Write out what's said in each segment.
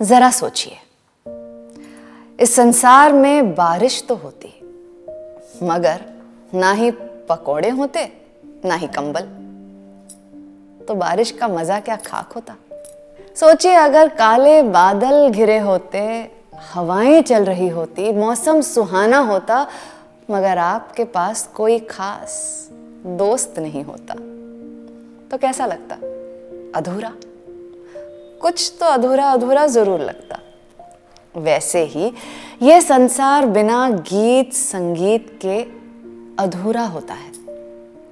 जरा सोचिए, इस संसार में बारिश तो होती मगर ना ही पकोड़े होते ना ही कंबल, तो बारिश का मजा क्या खाक होता। सोचिए, अगर काले बादल घिरे होते, हवाएं चल रही होती, मौसम सुहाना होता, मगर आपके पास कोई खास दोस्त नहीं होता, तो कैसा लगता? अधूरा, कुछ तो अधूरा अधूरा जरूर लगता। वैसे ही यह संसार बिना गीत संगीत के अधूरा होता है।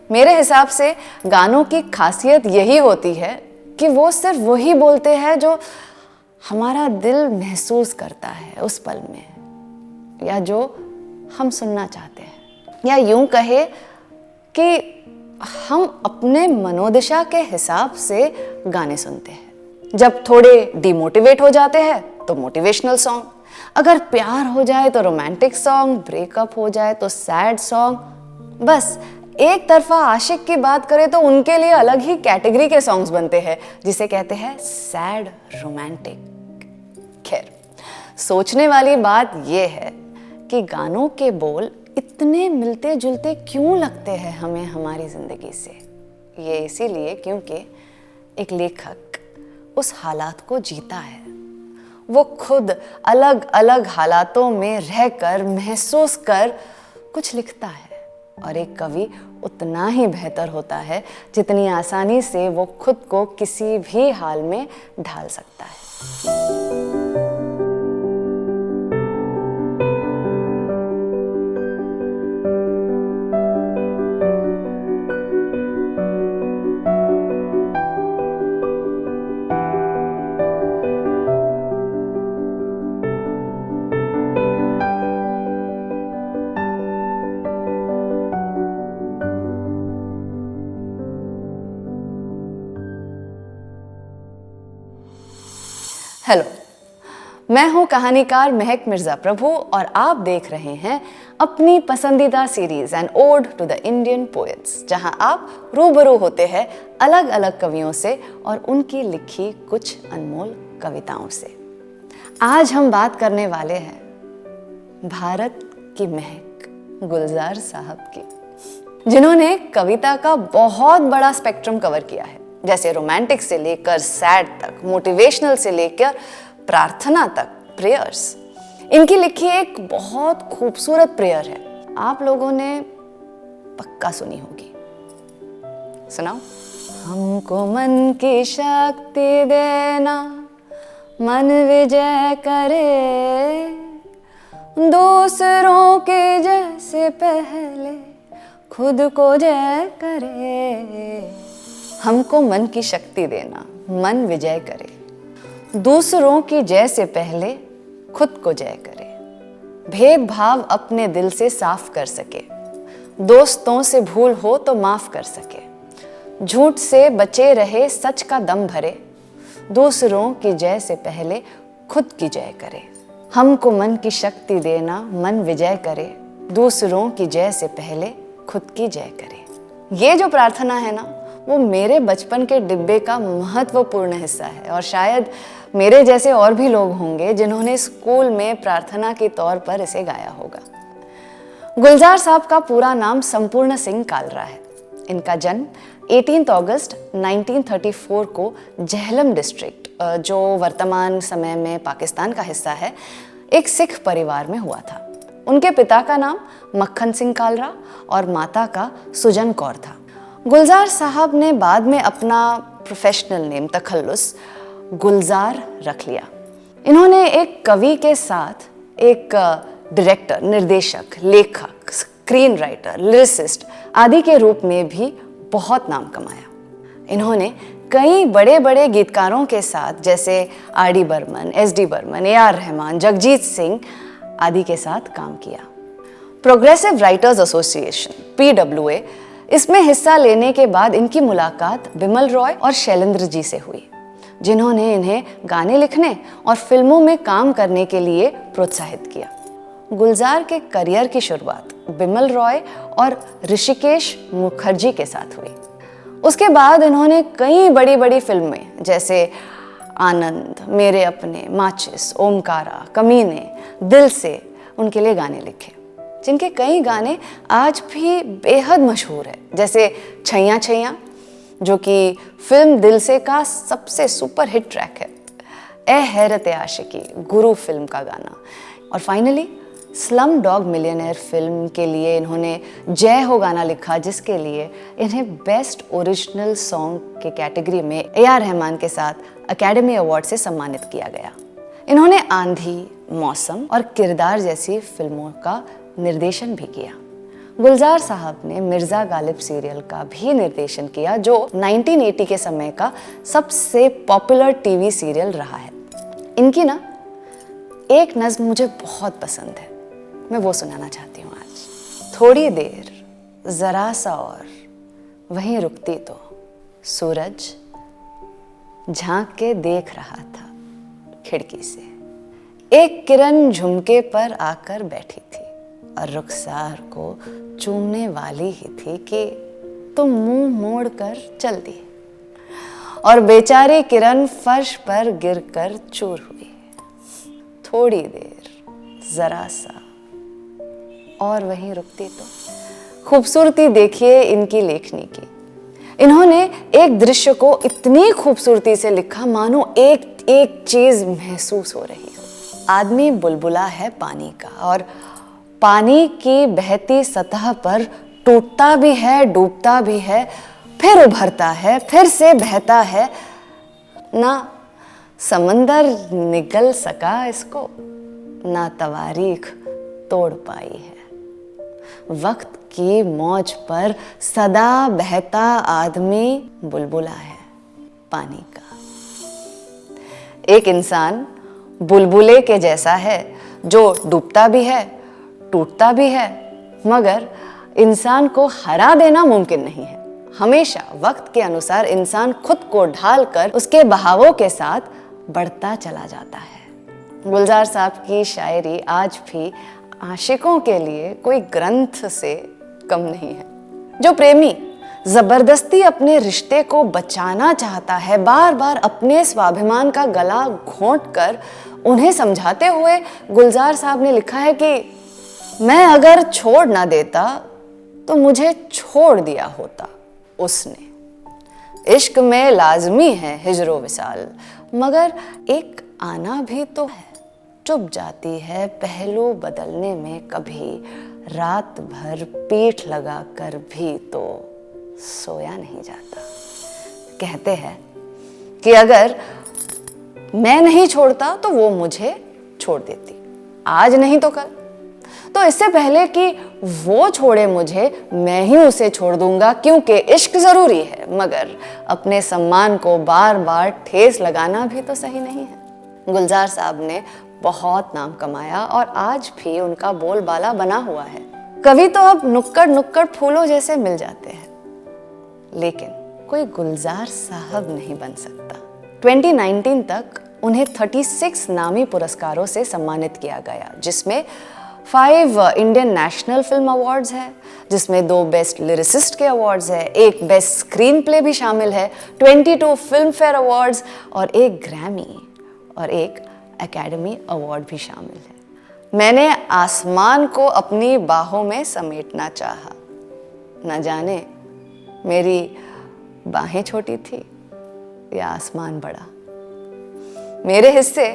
मेरे हिसाब से गानों की खासियत यही होती है कि वो सिर्फ वही बोलते हैं जो हमारा दिल महसूस करता है उस पल में, या जो हम सुनना चाहते हैं, या यूं कहे कि हम अपने मनोदशा के हिसाब से गाने सुनते हैं। जब थोड़े डिमोटिवेट हो जाते हैं तो मोटिवेशनल सॉन्ग, अगर प्यार हो जाए तो रोमांटिक सॉन्ग, ब्रेकअप हो जाए तो सैड सॉन्ग। बस एक तरफा आशिक की बात करें तो उनके लिए अलग ही कैटेगरी के सॉन्ग्स बनते हैं, जिसे कहते हैं सैड रोमांटिक। खैर, सोचने वाली बात यह है कि गानों के बोल इतने मिलते जुलते क्यों लगते हैं हमें हमारी जिंदगी से। ये इसीलिए क्योंकि एक लेखक उस हालात को जीता है। वो खुद अलग अलग हालातों में रहकर महसूस कर कुछ लिखता है, और एक कवि उतना ही बेहतर होता है जितनी आसानी से वो खुद को किसी भी हाल में ढाल सकता है। हेलो, मैं हूं कहानीकार महक मिर्जा प्रभु और आप देख रहे हैं अपनी पसंदीदा series an ode to the Indian poets, जहां आप रूबरू होते हैं अलग अलग कवियों से और उनकी लिखी कुछ अनमोल कविताओं से। आज हम बात करने वाले हैं भारत की महक गुलजार साहब की, जिन्होंने कविता का बहुत बड़ा स्पेक्ट्रम कवर किया है, जैसे रोमांटिक से लेकर सैड तक, मोटिवेशनल से लेकर प्रार्थना तक, प्रेयर्स। इनकी लिखी एक बहुत खूबसूरत प्रेयर है, आप लोगों ने पक्का सुनी होगी। सुनाओ। हमको मन की शक्ति देना, मन विजय करे, दूसरों के जैसे पहले खुद को जय करे। हमको मन की शक्ति देना, मन विजय करे, दूसरों की जय से पहले खुद को जय करे, भेदभाव अपने दिल से साफ कर सके, दोस्तों से भूल हो तो माफ कर सके, झूठ से बचे रहे सच का दम भरे, दूसरों की जय से पहले खुद की जय करे। हमको मन की शक्ति देना, मन विजय करे, दूसरों की जय से पहले खुद की जय करे। ये जो प्रार्थना है ना, वो मेरे बचपन के डिब्बे का महत्वपूर्ण हिस्सा है, और शायद मेरे जैसे और भी लोग होंगे जिन्होंने स्कूल में प्रार्थना के तौर पर इसे गाया होगा। गुलजार साहब का पूरा नाम संपूर्ण सिंह कालरा है। इनका जन्म 18 अगस्त 1934 को झेलम डिस्ट्रिक्ट, जो वर्तमान समय में पाकिस्तान का हिस्सा है, एक सिख परिवार में हुआ था। उनके पिता का नाम मक्खन सिंह कालरा और माता का सुजन कौर था। गुलजार साहब ने बाद में अपना प्रोफेशनल नेम तखल्लुस गुलजार रख लिया। इन्होंने एक कवि के साथ एक डायरेक्टर, निर्देशक, लेखक, स्क्रीन राइटर, लिरिसिस्ट आदि के रूप में भी बहुत नाम कमाया। इन्होंने कई बड़े बड़े गीतकारों के साथ, जैसे आर.डी. बर्मन, एस.डी. बर्मन, ए.आर. रहमान, जगजीत सिंह आदि के साथ काम किया। प्रोग्रेसिव राइटर्स एसोसिएशन (PWA) इसमें हिस्सा लेने के बाद इनकी मुलाकात बिमल रॉय और शैलेंद्र जी से हुई, जिन्होंने इन्हें गाने लिखने और फिल्मों में काम करने के लिए प्रोत्साहित किया। गुलजार के करियर की शुरुआत बिमल रॉय और ऋषिकेश मुखर्जी के साथ हुई। उसके बाद इन्होंने कई बड़ी बड़ी फिल्में जैसे आनंद, मेरे अपने, माचिस, ओमकारा, कमीने, दिल से उनके लिए गाने लिखे, जिनके कई गाने आज भी बेहद मशहूर है, जैसे छैया छैया, जो कि फिल्म दिल से का सबसे सुपर हिट ट्रैक है, ए हैरत आशिकी, गुरु फिल्म का गाना, और finally slum dog millionaire film के लिए इन्होंने जय हो गाना लिखा, जिसके लिए इन्हें बेस्ट ओरिजिनल सॉन्ग के कैटेगरी में AR रहमान के साथ एकेडमी अवार्ड से सम्मानित किया गया। इन्होंने आंधी, मौसम और किरदार जैसी फिल्मों का निर्देशन भी किया। गुलजार साहब ने मिर्ज़ा गालिब सीरियल का भी निर्देशन किया, जो 1980 के समय का सबसे पॉपुलर टीवी सीरियल रहा है। इनकी ना एक नज़्म मुझे बहुत पसंद है, मैं वो सुनाना चाहती हूँ आज। थोड़ी देर ज़रा सा और वहीं रुकती तो सूरज झांक के देख रहा था खिड़की से, एक किरण झुमके पर आकर बैठी थी और रुखसार को चूमने वाली ही थी कि तुम मुंह मोड़ कर चल दी, और बेचारी किरण फर्श पर गिरकर चूर हुई। थोड़ी देर जरा सा और वहीं रुकती तो। खूबसूरती देखिए इनकी लेखनी की। इन्होंने एक दृश्य को इतनी खूबसूरती से लिखा मानो एक एक चीज महसूस हो रही हो। आदमी बुलबुला है पानी का, और पानी की बहती सतह पर टूटता भी है, डूबता भी है, फिर उभरता है, फिर से बहता है। ना समंदर निगल सका इसको, ना तवारीख तोड़ पाई है। वक्त की मौज पर सदा बहता आदमी बुलबुला है पानी का। एक इंसान बुलबुले के जैसा है, जो डूबता भी है, टूटता भी है, मगर इंसान को हरा देना मुमकिन नहीं है। हमेशा वक्त के अनुसार इंसान खुद को ढाल कर उसके बहावों के साथ बढ़ता चला जाता है। गुलजार साहब की शायरी आज भी आशिकों के लिए कोई ग्रंथ से कम नहीं है। जो प्रेमी जबरदस्ती अपने रिश्ते को बचाना चाहता है, बार बार अपने स्वाभिमान का गला घोंट कर उन्हें समझाते हुए गुलजार साहब ने लिखा है कि मैं अगर छोड़ ना देता तो मुझे छोड़ दिया होता उसने। इश्क में लाजमी है हिजरो विसाल, मगर एक आना भी तो है। चुप जाती है पहलू बदलने में कभी, रात भर पीठ लगा कर भी तो सोया नहीं जाता। कहते हैं कि अगर मैं नहीं छोड़ता तो वो मुझे छोड़ देती, आज नहीं तो कल। तो इससे पहले कि वो छोड़े मुझे, मैं ही उसे छोड़ दूंगा, क्योंकि इश्क जरूरी है, मगर अपने सम्मान को बार बार ठेस लगाना भी तो सही नहीं है। गुलजार साहब ने बहुत नाम कमाया और आज भी उनका बोलबाला बना हुआ है। कवि तो अब नुक्कड़ नुक्कड़ फूलों जैसे मिल जाते हैं, लेकिन कोई गुलजार साहब नहीं बन सकता। 2019 तक उन्हें 36 नामी पुरस्कारों से सम्मानित किया गया, जिसमें 5 इंडियन नेशनल फिल्म अवार्ड्स है, जिसमें 2 बेस्ट लिरिसिस्ट के अवार्ड्स है, 1 बेस्ट स्क्रीन प्ले भी शामिल है, 22 फिल्म फेयर अवार्ड्स और 1 ग्रैमी और 1 एकेडमी अवार्ड भी शामिल है। मैंने आसमान को अपनी बाहों में समेटना चाहा, न जाने मेरी बाहें छोटी थी या आसमान बड़ा। मेरे हिस्से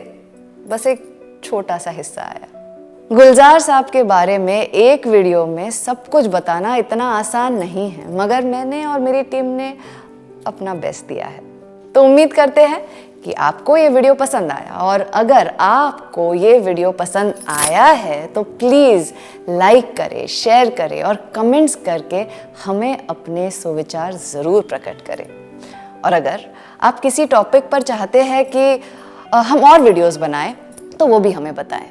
बस एक छोटा सा हिस्सा आया। गुलजार साहब के बारे में एक वीडियो में सब कुछ बताना इतना आसान नहीं है, मगर मैंने और मेरी टीम ने अपना बेस्ट दिया है। तो उम्मीद करते हैं कि आपको ये वीडियो पसंद आया, और अगर आपको ये वीडियो पसंद आया है तो प्लीज़ लाइक करें, शेयर करें और कमेंट्स करके हमें अपने सुविचार ज़रूर प्रकट करें। और अगर आप किसी टॉपिक पर चाहते हैं कि हम और वीडियोस बनाएं तो वो भी हमें बताएं।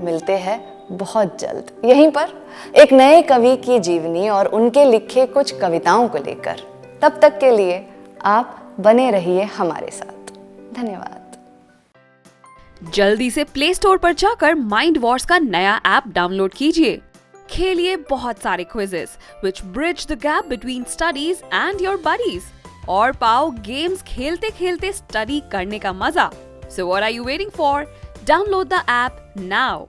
मिलते हैं बहुत जल्द यहीं पर एक नए कवि की जीवनी और उनके लिखे कुछ कविताओं को लेकर। तब तक के लिए आप बने रहिए हमारे साथ। धन्यवाद। जल्दी से प्ले स्टोर पर जाकर माइंड वॉर्स का नया ऐप डाउनलोड कीजिए। खेलिए बहुत सारे quizzes which bridge the gap between studies and your buddies. और पाओ गेम्स खेलते खेलते स्टडी करने का मजा। So what are you waiting for? Download the app now.